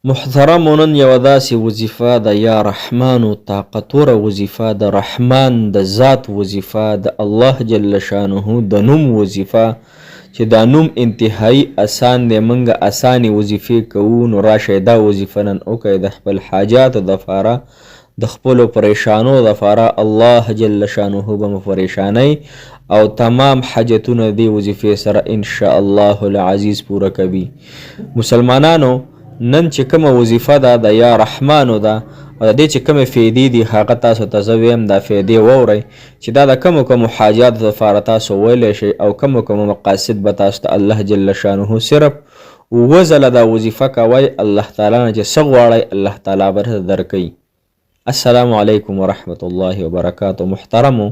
محترمو نن یوه داسې وظیفه د یا رحمانو طاقتوره وظیفه د رحمان د ذات وظیفه د الله جل شانه د نوم وظیفه چې دا نوم انتهایی اسان دی. منګه اسانې وظیفې کوو نو راشئ دا وظیفه نن وکئ د خپل حاجاتو دپاره د خپلو پریشانو دپاره الله جل شانه به مو پریشانۍ او تمام حاجتونه دې وظیفې سره انشاء الله العزیز پوره کوي. مسلمانانو نن چې کومه وظیفه ده د یا رحمانو ده او د دې چې کومې فایدې دي هغه تاسو ته زه ویم دا فایدې واورئ چې دا د کومو حاجاتو دپاره تاسو ویلی شئ او کومو مقاصد به تاسو ته الله جل شانه صرف اووه ځله دا وظیفه کوئ الله تعالی نه چې څه غواړئ الله تعالی به درته درکوي. السلام علیکم ورحمة الله وبرکاته. محترمو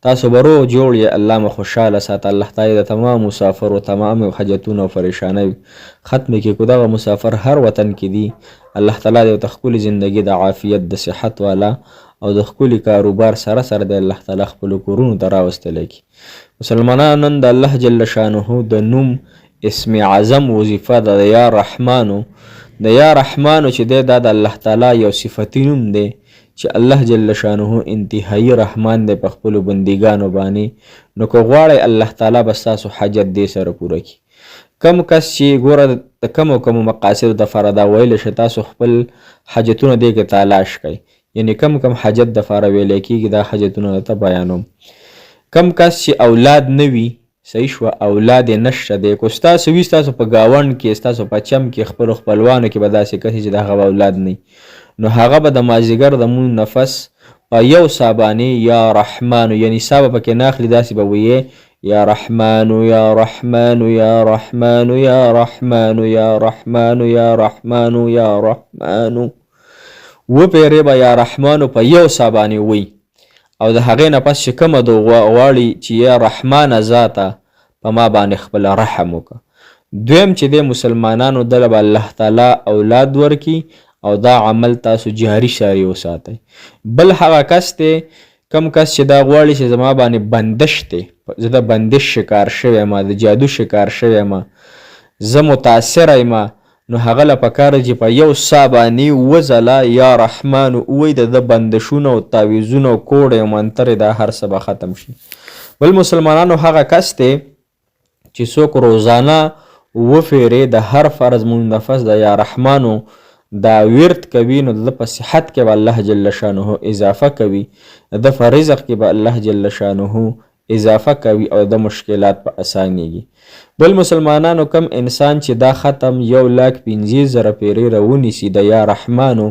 تاسو به روغ جوړ یې الله مو خوشحاله ساته. الله تعالی د تمام مسافرو تمام حاجتونه او پریشانۍ ختمې کړي. که دغه مسافر هر وطن کې دي الله تعالی د ورته ښکلې زندګي د عافیت د صحت والا او د ښکلي کاروبار سره سره د الله تعالی خپلو کورونو ته راوستلی کړي. مسلمانانو نن د الله جل شانه د نوم اسم اعظم وظیفه د یا رحمانو د یا رحمانو چې دی دا د الله تعالی یو صفتي نوم دی چې الله جل شانه انتهایی رحمان دی په خپلو بندګانو باندې. نو که غواړئ الله تعالی به ستاسو حاجت دې سره پوره کړي. کم کس چې ګوره د کومو مقاصدو دپاره دا ویلی شي تاسو خپل حاجتونه دې کې تلاش کئ، یعنې کم حاجت دپاره ویلی کېږي دا حاجتونه درته بیانوم. کم کس چې اولاد نه وي صحیح شوه اولاد یې نشته دی که ستاسو وي ستاسو په ګاونډ کې ستاسو په چم کې خپلو خپلوانو کې به داسې کس چې د هغه اولاد نه نو هغه به د مازدیګر د مونځ نفس په یو سا باندې یا رحمانو یعنې سا به پکې نه اخلي داسې به ویې یا رحمانو یا رحمانو یا رحمانو یا رحمانو یا رحمانو یا رحمانو یا رحمانو وپیرې به یا رحمانو په یو سا باندې وی او د هغې نه پس چې کومه غواړي چې یا رحمانه ذاته په ما باندې خپل رحم وکړه. دویم چې دی مسلمانانو دله به الله تعالی اولاد ورکي او دا عمل تاسو جاری ساری وساتئ. بل هغه کس دی کم کس چې دا غواړي چې زما باندې بندش دی زه د بندش شکار شوی یم د جادو شکار شوی یم زه متاثره یم نو هغه له پکار چې په یو سا باندې اووه ځله یا رحمانو ووایي د ده بندشونه او تعویضونه او کوډې او منترې دا هر څه به ختم شي. بل مسلمانانو هغه کس دی چې څوک روزانه اووه فیرې د هر فرض مونځ نفس د یا رحمانو دا ورد کوي نو د په صحت کې به الله جل شانه اضافه کوي، د په رزق کې به الله جل شانه اضافه کوي او د مشکلات په اسانیږي. بل مسلمانانو کم انسان چې دا ختم 1,15,000 پیرې راونیسي د یا رحمانو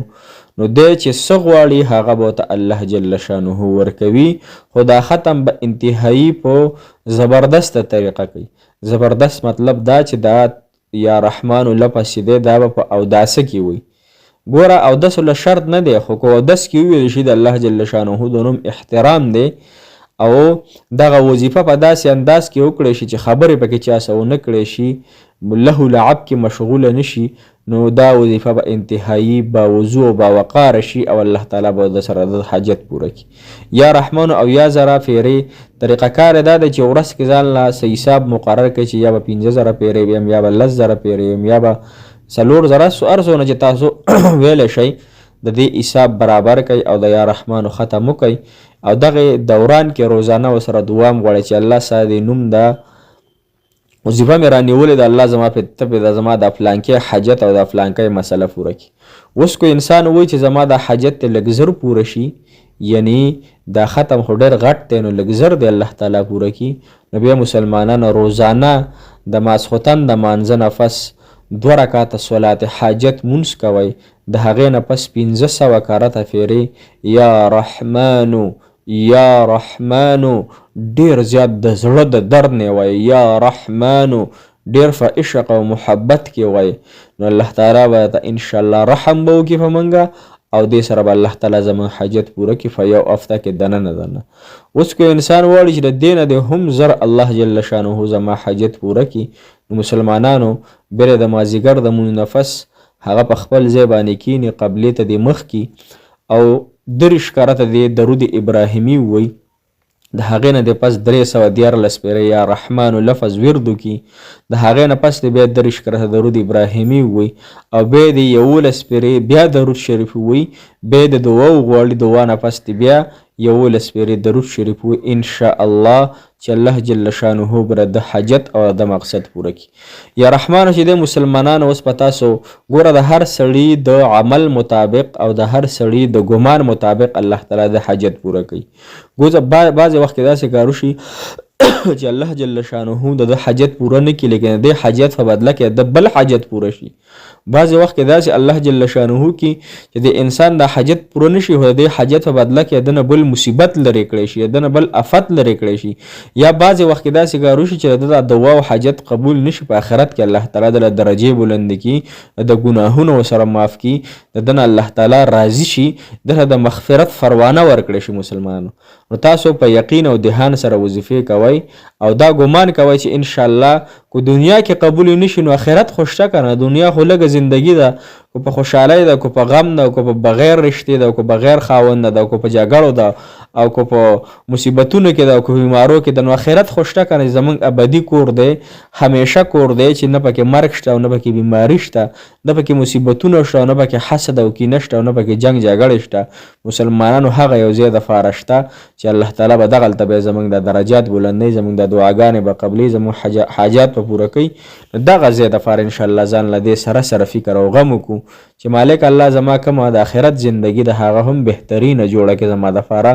نو دی چې څه غواړي هغه به ته الله جل شانه ورکوي. خو دا ختم به انتهایی په زبردسته طریقه کوي. زبردست مطلب دا چې دا یا رحمانو لپس دی دا به په اوداسه کې وي. ګوره اودس له شرط نه دی خو که اودس کې وویل شي د الله جل شانه د نوم احترام دی او دغه وظیفه په داسې انداز کې وکړی شي چې خبرې پکې چا څه ونه کړی شي له لعب کې مشغوله نشي نو دا وظیفه به انتهایی باوضوع او باوقاره شي او الله تعالی به د سره د حاجت پوره کړي. یا رحمان او یا زره پیرې طریقه کار دا دی چې ورځ کې ځان له څه حساب مقرر کړي چې یا به 15,000 پیرې ویم یا به 10,000 پیرې ویم یا به 4,000 هر څونه چې تاسو ویلی شئ د دې حساب برابر کوي او د یا رحمانو ختم وکئ او دغه دوران کې روزانه ورسره دوام غواړئ چې الله ستا د نوم دا وظیفه مې رانیولې د الله زما په ته د زما د فلانکې حاجت او د فلانکې مسله پوره کړي. اوس کو انسان وایي چې زما د حاجت ته لږ زر پوره شي یعنی دا ختم خو ډېر غټ دی نو لږ زر دی الله تعالی پوره کړي نو بیا مسلمانانو روزانه د ماسخوتن د مانځه نفس 2 رکعاته صلات حاجت مونځ کوئ د هغې نه پس 1500 کرته فیرې یا رحمانو یا رحمانو ډیر زیات د زړه د درد نه وای یا رحمانو ډیر په عشق او محبت کې وای نو الله تعالی به ته ان شاء الله رحم به وکړي په موږ او دې سره به الله تعالی زموږ حاجت پوره کړي په یو هفته کې دننه. اوس که انسان غواړي چې د دې نه دی هم زر الله جل شانه زما حاجت پوره کړي نو مسلمانانو بره د مازدیګر د مونځ نفس هغه په خپل ځای باندې کینی قبلې ته د مخ کی او 3 کرته د درود ابراهیمی وی د هغې نه د پس 314 پیرې یا رحمانو لفظ وردو کی د هغې نه پس بیا 30 کرته درود ابراهیمی وی او بیا د 11 پیرې بیا درود شریف وی بیا د دعا وغواړي دعا نه پس بیا 11 پیرې درود شریف وی ان شاء الله چې الله جل شانه بر د حاجت او د مقصد پوره کی. یا رحمان چې د مسلمانانو اوس په تاسو ګوره د هر سړي د عمل مطابق او د هر سړي د ګمان مطابق الله تعالی د حاجت پوره کوي. ګوره بعض وخت داسې کارو شي چې الله جل شانه د حاجت پوره نه کړي لیکن د حاجت په بدله کې د بل حاجت پوره شي. بعض وخت داسې الله جل شانه کی چې د انسان د حاجت پوره نشي هو د حاجت په بدله کې د بل مصیبت لري کړي شي د بل آفت لري کړي شي. یا بعض وخت داسې کارو شي چې د دعا او حاجت قبول نشي په آخرت کې الله تعالی د درجه بلند کی د ګناهونو سره معاف کی د الله تعالی راضي شي د مغفرت فروانه ورکړي شي مسلمانانو. نو تاسو په یقین او دهان سره وظیفه کوي او دا ګمان کوي چې ان شاء الله کو دنیا کې قبول نشي نو آخرت خوشته کنه. دنیا خو لږه زندگی ده کو په خوشحالۍ ده کو په غم ده کو په بغیر رشتې ده کو بغیر خاوند ده کو په جګړو ده او کو په مصیبتونو کې ده او کو بیمارو کې ده. نو آخرت خوشته کنه زمونږ ابدي کور دی همیشه کور دی چې نه پکې مرګ شته او نه پکې بیماری شته نه پکې مصیبتونه شته او نه پکې حسد او کینه شته او نه پکې جنگ جګړې شته. مسلمانانو هغه یو ځای دپاره شته چې الله تعالی به دغلته به زمونږ د درجات بلندوي زمونږ د دعاګانې به قبلي زمونږ حاجات به پوره کوي. دغه ځای دپاره انشاءالله ځان له دې سره سره فکر او غم وکړو چې مالک الله زما کومه د آخرت زندگی د هغه هم بهترینه جوړه کړي زما دپاره.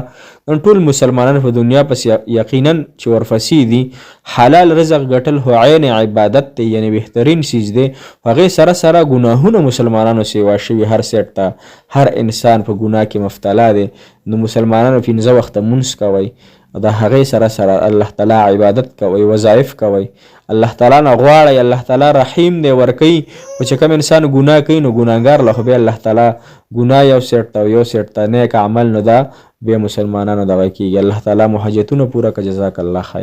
نن ټول مسلمانان په دنیا پس یقینا چې ورفسي دي حلال رزق ګټل هو عین عبادت دی یعنی بهترین چیز دی. هغې سره سره ګناهونه مسلمانانو سیوا شوي هر سیټ ته هر انسان په ګناه کې مبتلا دی. نو مسلمانانو 15 وخته مونځ کوئ د هغې سره سره الله تعالی عبادت کوئ وظایف کوئ الله تعالی نه غواړئ. الله تعالی رحیم دی ورکوي خو چې کوم انسان ګناه کوي نو ګناهګار له خو بیا الله تعالی ګناه یو سیټ ته یو سیټ ته نیک عمل نو دا بیا مسلمانانو دغه کېږي. الله تعالی مو حاجتونه پوره کړه. جزاک الله خیر.